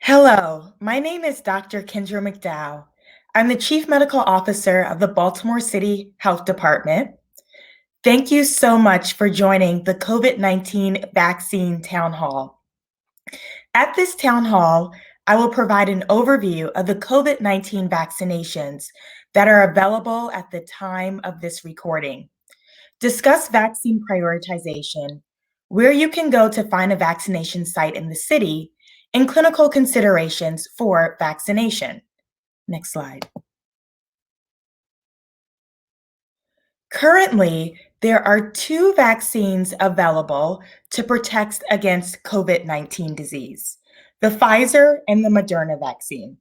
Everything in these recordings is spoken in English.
Hello, my name is Dr. Kendra McDow. I'm the Chief Medical Officer of the Baltimore City Health Department. Thank you so much for joining the COVID-19 Vaccine Town Hall. At this town hall, I will provide an overview of the COVID-19 vaccinations that are available at the time of this recording, discuss vaccine prioritization, where you can go to find a vaccination site in the city, and clinical considerations for vaccination. Next slide. Currently, there are two vaccines available to protect against COVID-19 disease, the Pfizer and the Moderna vaccine.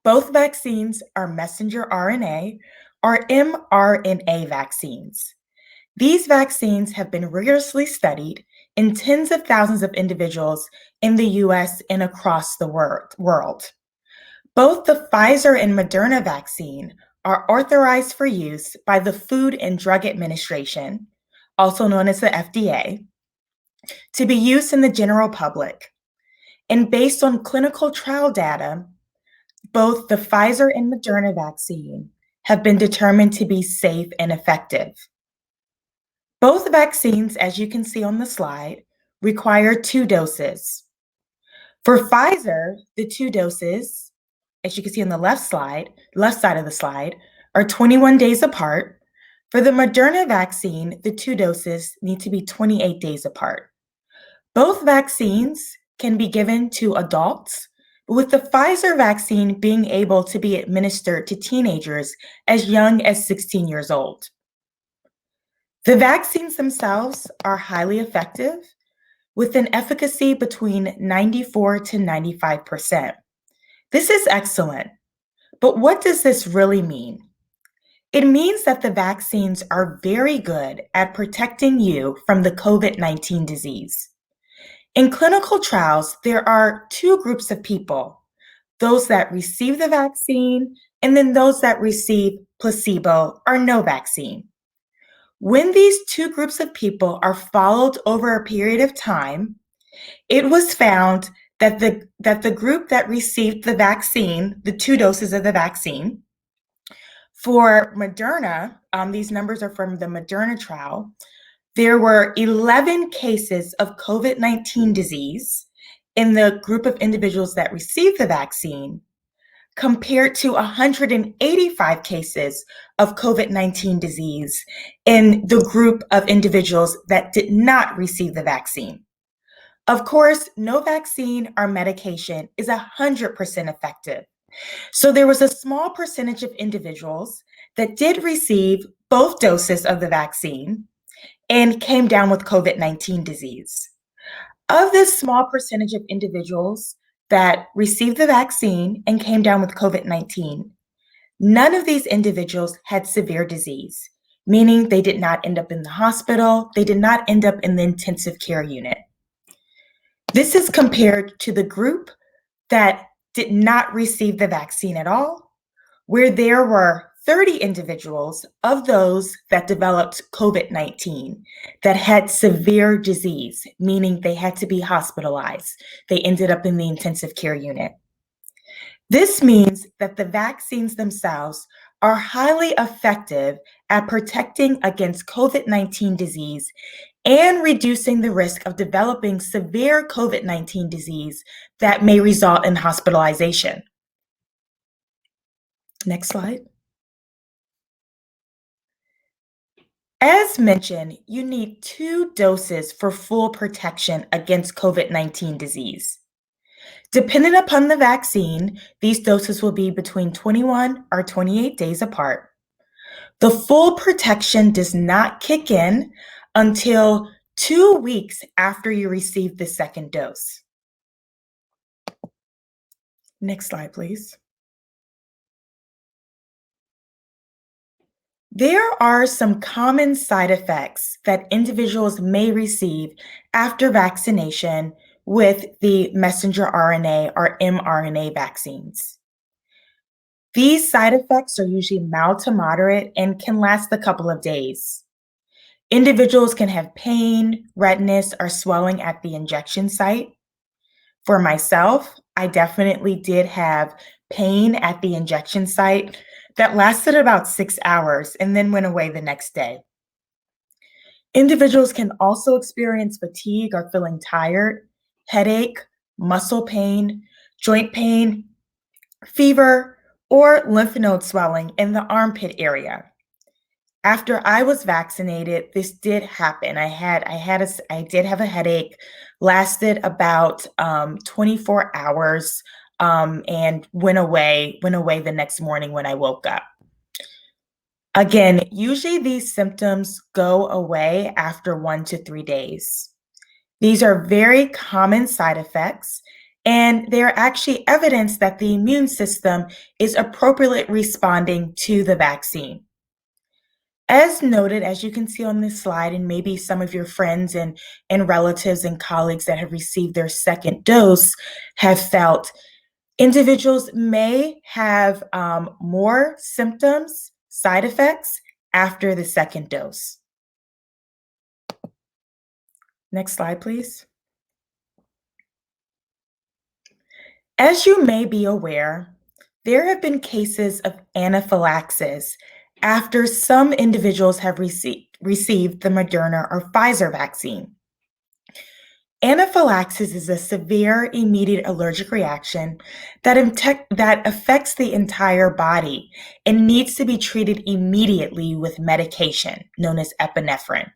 Both vaccines are messenger RNA or mRNA vaccines. These vaccines have been rigorously studied in tens of thousands of individuals in the US and across the world. Both the Pfizer and Moderna vaccine are authorized for use by the Food and Drug Administration, also known as the FDA, to be used in the general public. And based on clinical trial data, both the Pfizer and Moderna vaccine have been determined to be safe and effective. Both vaccines, as you can see on the slide, require 2 doses. For Pfizer, the 2 doses, as you can see on the left side of the slide, are 21 days apart. For the Moderna vaccine, the 2 doses need to be 28 days apart. Both vaccines can be given to adults, with the Pfizer vaccine being able to be administered to teenagers as young as 16 years old. The vaccines themselves are highly effective, with an efficacy between 94 to 95%. This is excellent, but what does this really mean? It means that the vaccines are very good at protecting you from the COVID-19 disease. In clinical trials, there are 2 groups of people, those that receive the vaccine and then those that receive placebo or no vaccine. When these 2 groups of people are followed over a period of time, it was found that the group that received the vaccine, the 2 doses of the vaccine, for Moderna, these numbers are from the Moderna trial, there were 11 cases of COVID-19 disease in the group of individuals that received the vaccine, compared to 185 cases of COVID-19 disease in the group of individuals that did not receive the vaccine. Of course, no vaccine or medication is 100% effective. So there was a small percentage of individuals that did receive both doses of the vaccine and came down with COVID-19 disease. Of this small percentage of individuals that received the vaccine and came down with COVID-19, none of these individuals had severe disease, meaning they did not end up in the hospital, they did not end up in the intensive care unit. This is compared to the group that did not receive the vaccine at all, where there were 30 individuals of those that developed COVID-19 that had severe disease, meaning they had to be hospitalized. They ended up in the intensive care unit. This means that the vaccines themselves are highly effective at protecting against COVID-19 disease and reducing the risk of developing severe COVID-19 disease that may result in hospitalization. Next slide. As mentioned, you need 2 doses for full protection against COVID-19 disease. Depending upon the vaccine, these doses will be between 21 or 28 days apart. The full protection does not kick in until 2 weeks after you receive the second dose. Next slide, please. There are some common side effects that individuals may receive after vaccination with the messenger RNA or mRNA vaccines. These side effects are usually mild to moderate and can last a couple of days. Individuals can have pain, redness, or swelling at the injection site. For myself, I definitely did have pain at the injection site that lasted about 6 hours and then went away the next day. Individuals can also experience fatigue or feeling tired, headache, muscle pain, joint pain, fever, or lymph node swelling in the armpit area. After I was vaccinated, this did happen. I did have a headache, lasted about 24 hours, and went away the next morning when I woke up. Again, usually these symptoms go away after 1 to 3 days. These are very common side effects, and they're actually evidence that the immune system is appropriately responding to the vaccine. As noted, as you can see on this slide, and maybe some of your friends and relatives and colleagues that have received their second dose have felt, individuals may have more symptoms, side effects after the second dose. Next slide, please. As you may be aware, there have been cases of anaphylaxis after some individuals have received the Moderna or Pfizer vaccine. Anaphylaxis is a severe immediate allergic reaction that affects the entire body and needs to be treated immediately with medication known as epinephrine.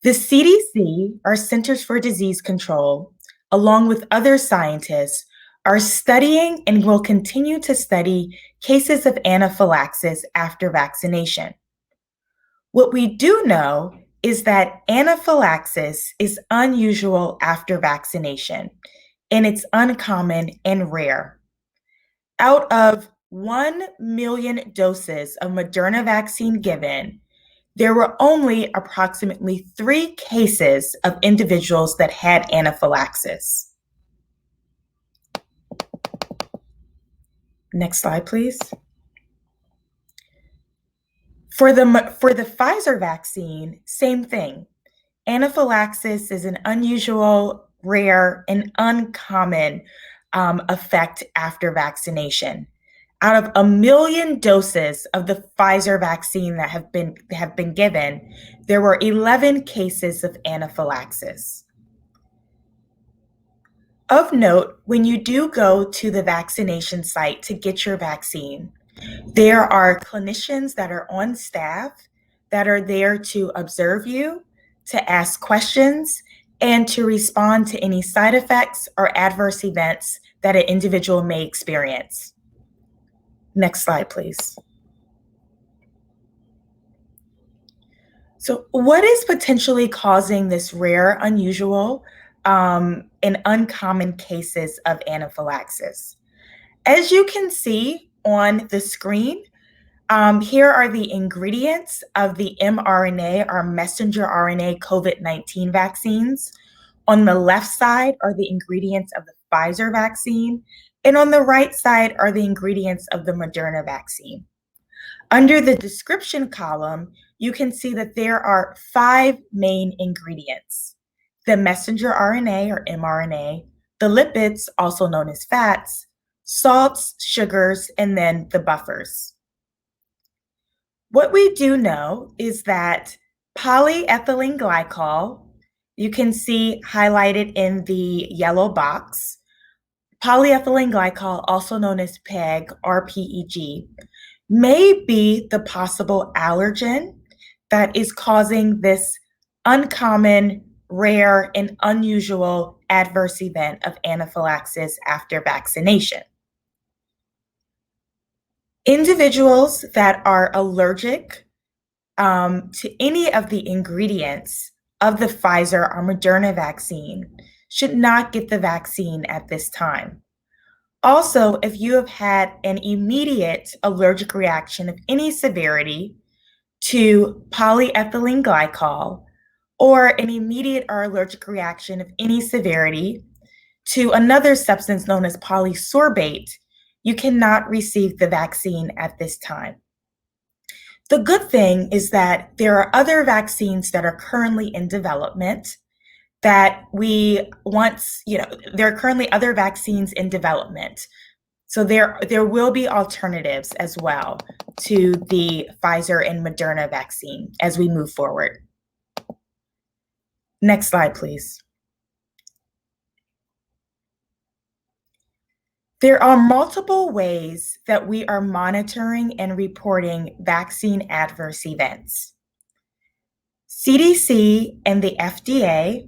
The CDC, our Centers for Disease Control, along with other scientists, are studying and will continue to study cases of anaphylaxis after vaccination. What we do know is that anaphylaxis is unusual after vaccination, and it's uncommon and rare. Out of 1 million doses of Moderna vaccine given, there were only approximately 3 cases of individuals that had anaphylaxis. Next slide, please. For the Pfizer vaccine, same thing. Anaphylaxis is an unusual, rare, and uncommon effect after vaccination. Out of 1 million doses of the Pfizer vaccine that have been given, there were 11 cases of anaphylaxis. Of note, when you do go to the vaccination site to get your vaccine, there are clinicians that are on staff that are there to observe you, to ask questions, and to respond to any side effects or adverse events that an individual may experience. Next slide, please. So what is potentially causing this rare, unusual, and uncommon cases of anaphylaxis? As you can see on the screen, here are the ingredients of the mRNA or messenger RNA COVID-19 vaccines. On the left side are the ingredients of the Pfizer vaccine, and on the right side are the ingredients of the Moderna vaccine. Under the description column, you can see that there are 5 main ingredients: the messenger RNA or mRNA, the lipids, also known as fats, salts, sugars, and then the buffers. What we do know is that polyethylene glycol, you can see highlighted in the yellow box, polyethylene glycol, also known as PEG or PEG, may be the possible allergen that is causing this uncommon, rare, and unusual adverse event of anaphylaxis after vaccination. Individuals that are allergic to any of the ingredients of the Pfizer or Moderna vaccine should not get the vaccine at this time. Also, if you have had an immediate allergic reaction of any severity to polyethylene glycol, or an immediate or allergic reaction of any severity to another substance known as polysorbate, you cannot receive the vaccine at this time. The good thing is that there are other vaccines that are currently in development that we once, there are currently other vaccines in development. So there will be alternatives as well to the Pfizer and Moderna vaccine as we move forward. Next slide, please. There are multiple ways that we are monitoring and reporting vaccine adverse events. CDC and the FDA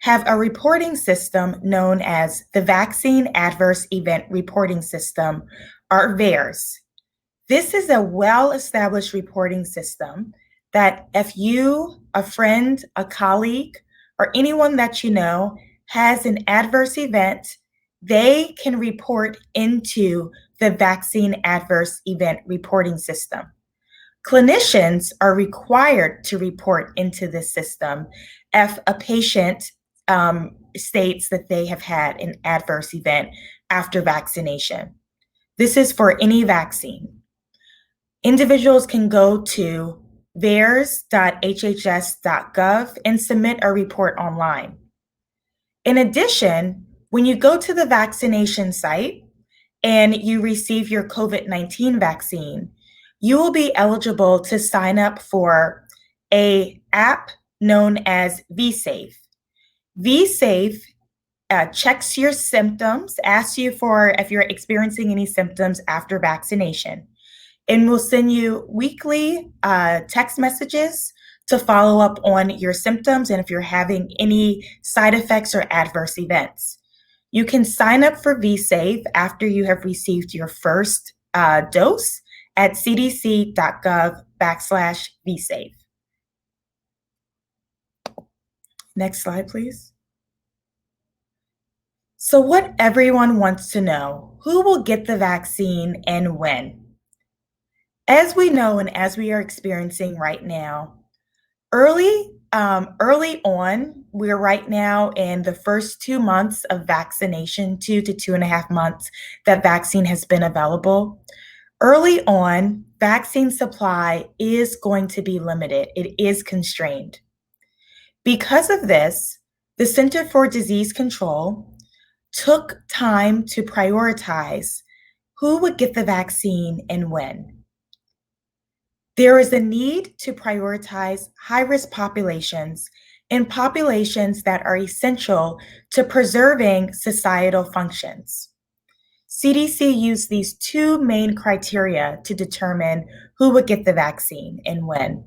have a reporting system known as the Vaccine Adverse Event Reporting System, or VAERS. This is a well-established reporting system that if you, a friend, a colleague, or anyone that you know has an adverse event, they can report into the Vaccine Adverse Event Reporting System. Clinicians are required to report into this system if a patient states that they have had an adverse event after vaccination. This is for any vaccine. Individuals can go to vaers.hhs.gov and submit a report online. In addition, when you go to the vaccination site and you receive your COVID-19 vaccine, you will be eligible to sign up for an app known as vSafe. vSafe checks your symptoms, asks you for if you're experiencing any symptoms after vaccination, and will send you weekly text messages to follow up on your symptoms and if you're having any side effects or adverse events. You can sign up for vSafe after you have received your first dose at cdc.gov/vSafe. Next slide, please. So what everyone wants to know, who will get the vaccine and when? As we know and as we are experiencing right now, early on, we're right now in the first 2 months of vaccination, 2 to 2.5 months that vaccine has been available. Early on, vaccine supply is going to be limited. It is constrained. Because of this, the Center for Disease Control took time to prioritize who would get the vaccine and when. There is a need to prioritize high-risk populations and populations that are essential to preserving societal functions. CDC used these two main criteria to determine who would get the vaccine and when.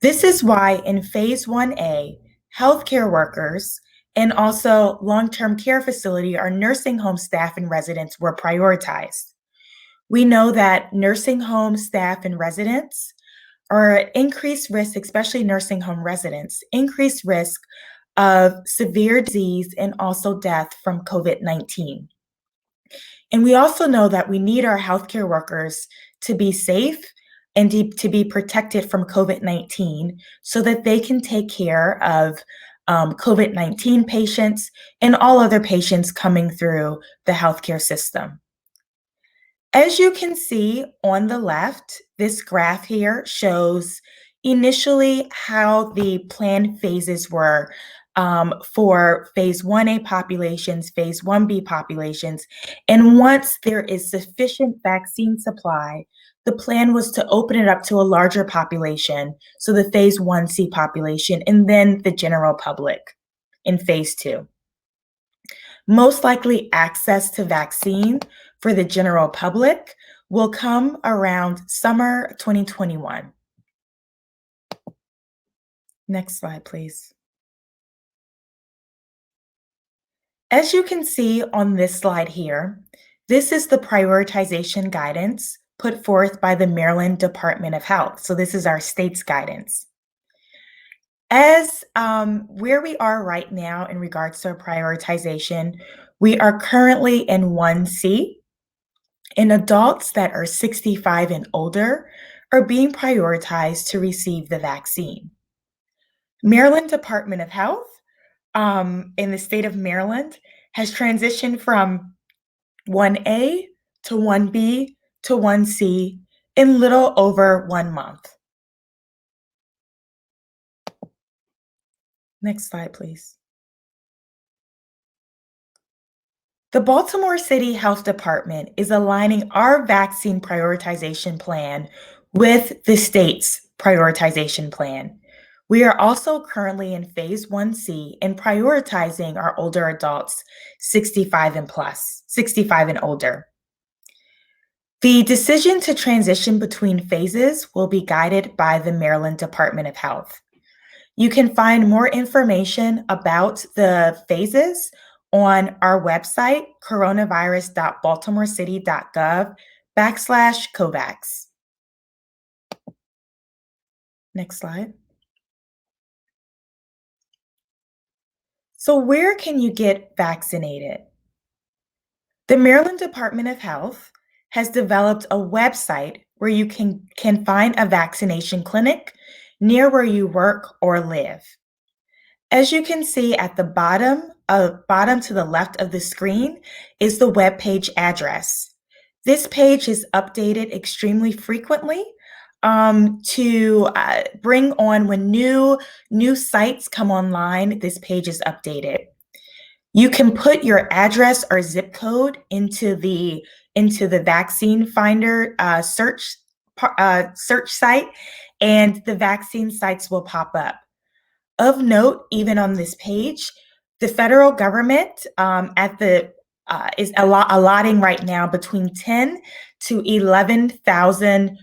This is why in Phase 1A, healthcare workers and also long-term care facility or nursing home staff and residents were prioritized. We know that nursing home staff and residents are at increased risk, especially nursing home residents, increased risk of severe disease and also death from COVID-19. And we also know that we need our healthcare workers to be safe and to be protected from COVID-19 so that they can take care of COVID-19 patients and all other patients coming through the healthcare system. As you can see on the left, this graph here shows initially how the planned phases were for Phase 1A populations, Phase 1B populations, and once there is sufficient vaccine supply, the plan was to open it up to a larger population, so the Phase 1C population, and then the general public in Phase 2. Most likely access to vaccine for the general public will come around summer 2021. Next slide, please. As you can see on this slide here, this is the prioritization guidance put forth by the Maryland Department of Health. So this is our state's guidance. As where we are right now in regards to prioritization, we are currently in 1C. And adults that are 65 and older are being prioritized to receive the vaccine. Maryland Department of Health in the state of Maryland has transitioned from 1A to 1B to 1C in little over 1 month. Next slide, please. The Baltimore City Health Department is aligning our vaccine prioritization plan with the state's prioritization plan. We are also currently in phase 1C and prioritizing our older adults 65 and older. The decision to transition between phases will be guided by the Maryland Department of Health. You can find more information about the phases on our website, coronavirus.baltimorecity.gov/COVAX. Next slide. So where can you get vaccinated? The Maryland Department of Health has developed a website where you can find a vaccination clinic near where you work or live. As you can see at the bottom to the left of the screen is the webpage address. This page is updated extremely frequently to bring on when new sites come online. This page is updated. You can put your address or zip code into the vaccine finder search site, and the vaccine sites will pop up. Of note, even on this page, the federal government is allotting right now between 10 to 11,000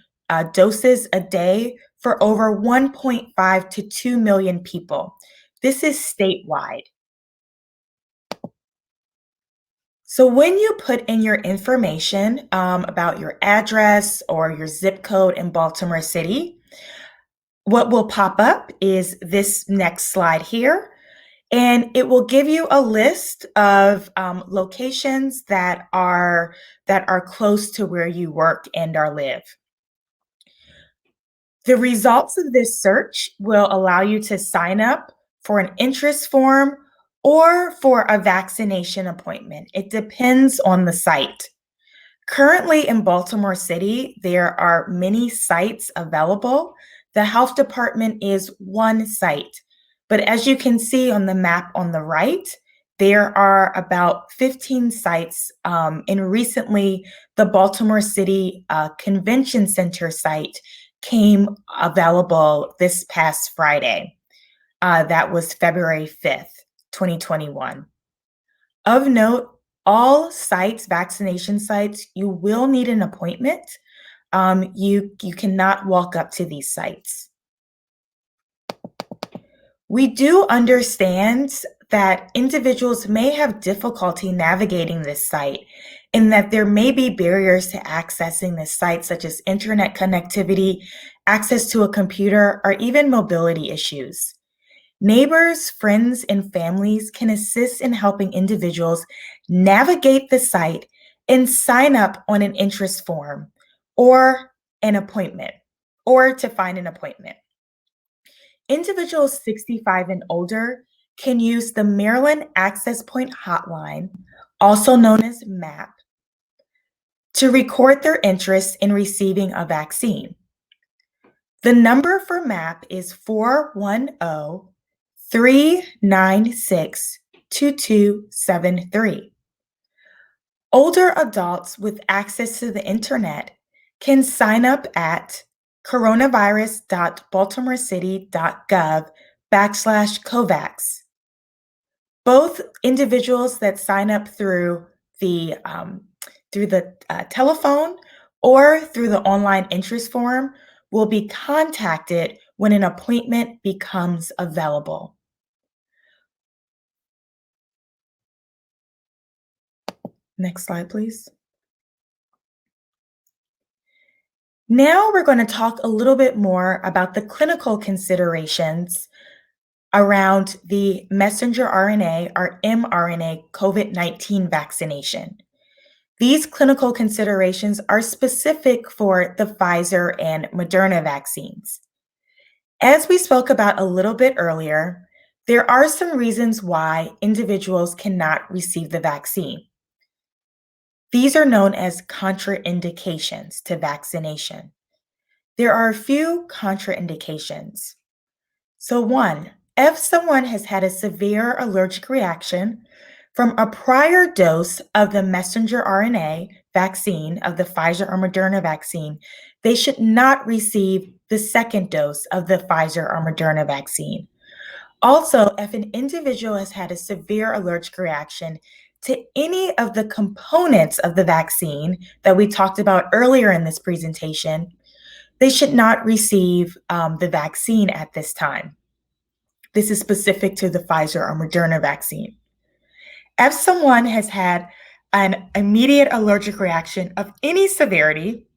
doses a day for over 1.5 to 2 million people. This is statewide. So when you put in your information about your address or your zip code in Baltimore City, what will pop up is this next slide here, and it will give you a list of locations that are close to where you work and or live. The results of this search will allow you to sign up for an interest form or for a vaccination appointment. It depends on the site. Currently in Baltimore City, there are many sites available. The health department is one site, but as you can see on the map on the right, there are about 15 sites, and recently the Baltimore City Convention Center site came available this past Friday. That was February 5th, 2021. Of note, all sites, vaccination sites, you will need an appointment. You cannot walk up to these sites. We do understand that individuals may have difficulty navigating this site and that there may be barriers to accessing this site, such as internet connectivity, access to a computer, or even mobility issues. Neighbors, friends, and families can assist in helping individuals navigate the site and sign up on an interest form or an appointment, or to find an appointment. Individuals 65 and older can use the Maryland Access Point Hotline, also known as MAP, to record their interest in receiving a vaccine. The number for MAP is 410-396-2273. Older adults with access to the internet can sign up at coronavirus.baltimorecity.gov/COVAX. Both individuals that sign up through the telephone or through the online interest form will be contacted when an appointment becomes available. Next slide, please. Now we're going to talk a little bit more about the clinical considerations around the messenger RNA or mRNA COVID-19 vaccination. These clinical considerations are specific for the Pfizer and Moderna vaccines. As we spoke about a little bit earlier, there are some reasons why individuals cannot receive the vaccine. These are known as contraindications to vaccination. There are a few contraindications. So one, if someone has had a severe allergic reaction, from a prior dose of the messenger RNA vaccine of the Pfizer or Moderna vaccine, they should not receive the second dose of the Pfizer or Moderna vaccine. Also, if an individual has had a severe allergic reaction to any of the components of the vaccine that we talked about earlier in this presentation, they should not receive the vaccine at this time. This is specific to the Pfizer or Moderna vaccine. If someone has had an immediate allergic reaction of any severity,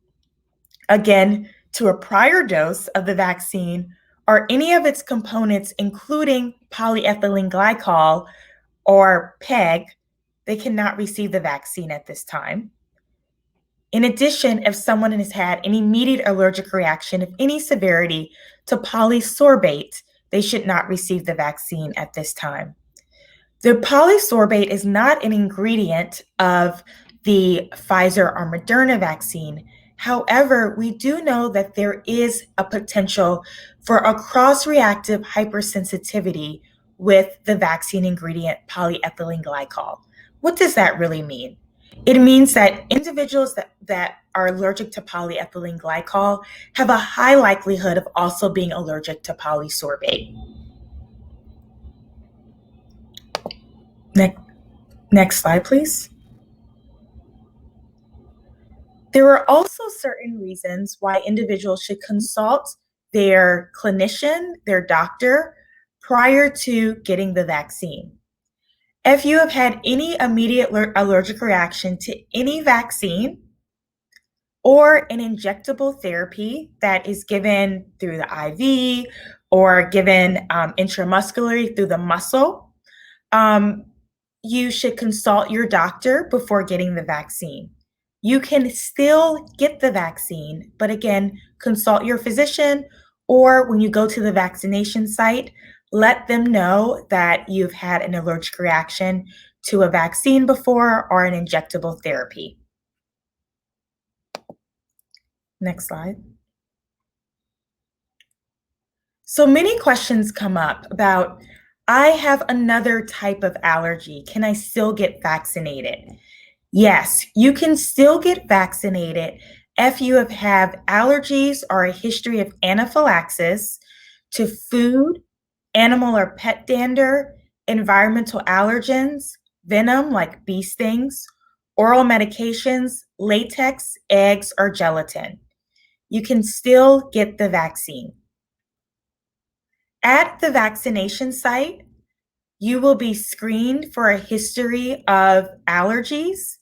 again, to a prior dose of the vaccine or any of its components, including polyethylene glycol or PEG, they cannot receive the vaccine at this time. In addition, if someone has had an immediate allergic reaction of any severity to polysorbate, they should not receive the vaccine at this time. The polysorbate is not an ingredient of the Pfizer or Moderna vaccine. However, we do know that there is a potential for a cross-reactive hypersensitivity with the vaccine ingredient polyethylene glycol. What does that really mean? It means that individuals that are allergic to polyethylene glycol have a high likelihood of also being allergic to polysorbate. Next slide, please. There are also certain reasons why individuals should consult their clinician, their doctor, prior to getting the vaccine. If you have had any immediate allergic reaction to any vaccine or an injectable therapy that is given through the IV or given intramuscularly through the muscle, you should consult your doctor before getting the vaccine. You can still get the vaccine, but again, consult your physician, or when you go to the vaccination site, let them know that you've had an allergic reaction to a vaccine before or an injectable therapy. Next slide. So many questions come up about, I have another type of allergy. Can I still get vaccinated? Yes, you can still get vaccinated if you have allergies or a history of anaphylaxis to food, animal or pet dander, environmental allergens, venom like bee stings, oral medications, latex, eggs, or gelatin. You can still get the vaccine. At the vaccination site, you will be screened for a history of allergies.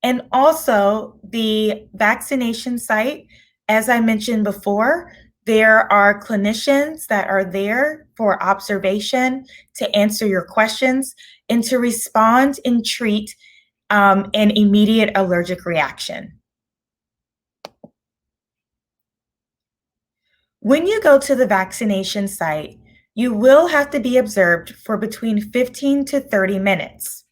And also the vaccination site, as I mentioned before, there are clinicians that are there for observation to answer your questions and to respond and treat an immediate allergic reaction. When you go to the vaccination site, you will have to be observed for between 15 to 30 minutes.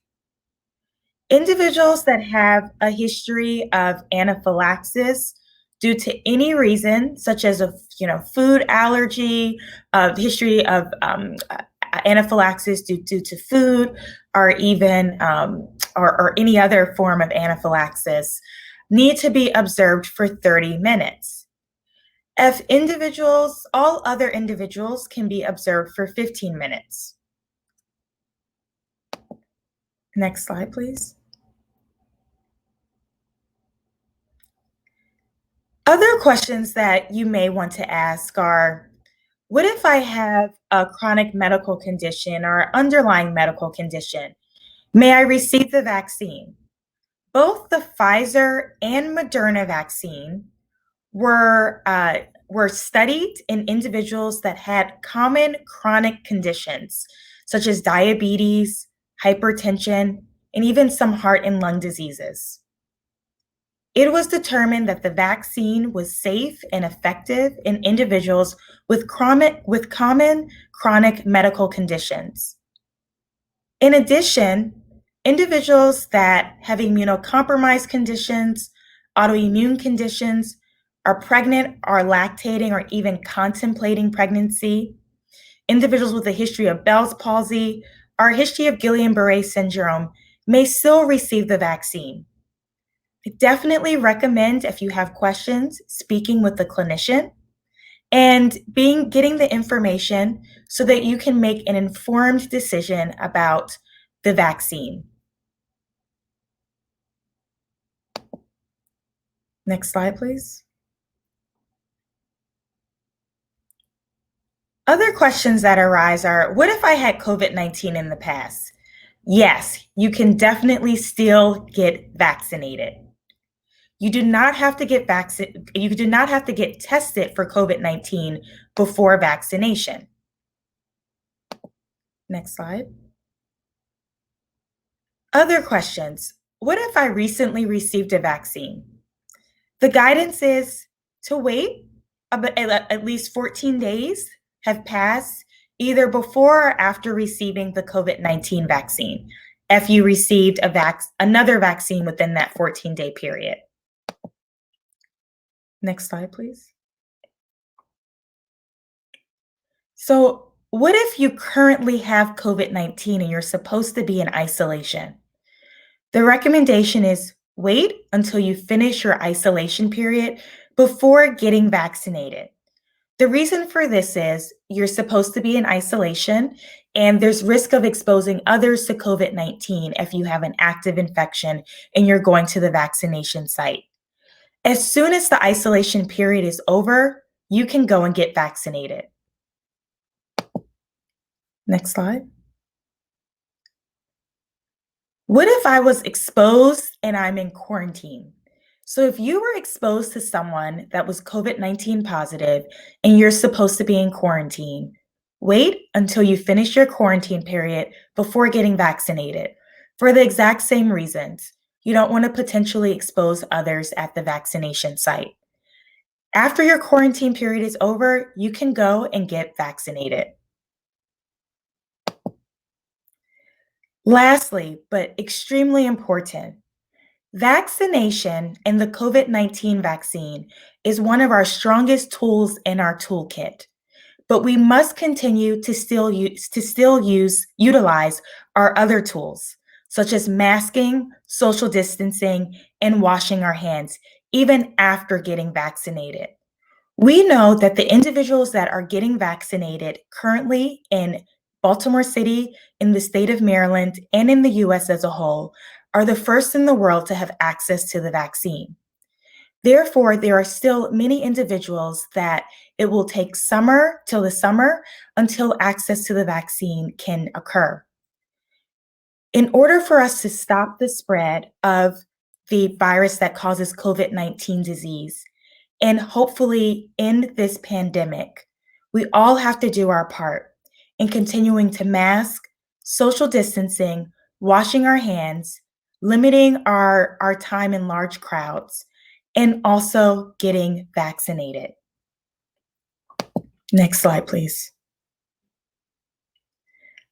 Individuals that have a history of anaphylaxis due to any reason, such as a food allergy, history of anaphylaxis due to food, or even or any other form of anaphylaxis, need to be observed for 30 minutes. If individuals, all other individuals can be observed for 15 minutes. Next slide, please. Other questions that you may want to ask are, what if I have a chronic medical condition or underlying medical condition? May I receive the vaccine? Both the Pfizer and Moderna vaccine were studied in individuals that had common chronic conditions, such as diabetes, hypertension, and even some heart and lung diseases. It was determined that the vaccine was safe and effective in individuals with common chronic medical conditions. In addition, individuals that have immunocompromised conditions, autoimmune conditions, are pregnant, are lactating, or even contemplating pregnancy, individuals with a history of Bell's palsy, or a history of Guillain-Barré syndrome may still receive the vaccine. I definitely recommend, if you have questions, speaking with the clinician and getting the information so that you can make an informed decision about the vaccine. Next slide, please. Other questions that arise are, what if I had COVID-19 in the past? Yes, you can definitely still get vaccinated. You do not have to get you do not have to get tested for COVID-19 before vaccination. Next slide. Other questions. What if I recently received a vaccine? The guidance is to wait at least 14 days have passed either before or after receiving the COVID-19 vaccine, if you received another vaccine within that 14-day period. Next slide, please. So what if you currently have COVID-19 and you're supposed to be in isolation? The recommendation is wait until you finish your isolation period before getting vaccinated. The reason for this is you're supposed to be in isolation and there's risk of exposing others to COVID-19 if you have an active infection and you're going to the vaccination site. As soon as the isolation period is over, you can go and get vaccinated. Next slide. What if I was exposed and I'm in quarantine? So if you were exposed to someone that was COVID-19 positive and you're supposed to be in quarantine, wait until you finish your quarantine period before getting vaccinated for the exact same reasons. You don't want to potentially expose others at the vaccination site. After your quarantine period is over, you can go and get vaccinated. Lastly, but extremely important, vaccination and the COVID-19 vaccine is one of our strongest tools in our toolkit, but we must continue to still utilize our other tools, such as masking, social distancing, and washing our hands, even after getting vaccinated. We know that the individuals that are getting vaccinated currently in Baltimore City, in the state of Maryland, and in the US as a whole are the first in the world to have access to the vaccine. Therefore, there are still many individuals that it will take till the summer until access to the vaccine can occur. In order for us to stop the spread of the virus that causes COVID-19 disease, and hopefully end this pandemic, we all have to do our part in continuing to mask, social distancing, washing our hands, limiting our time in large crowds, and also getting vaccinated. Next slide, please.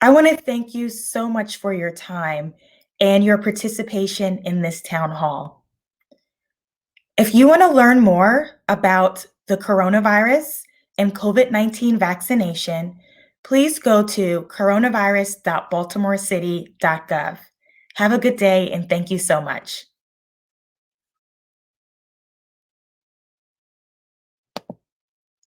I want to thank you so much for your time and your participation in this town hall. If you want to learn more about the coronavirus and COVID-19 vaccination, please go to coronavirus.baltimorecity.gov. Have a good day and thank you so much.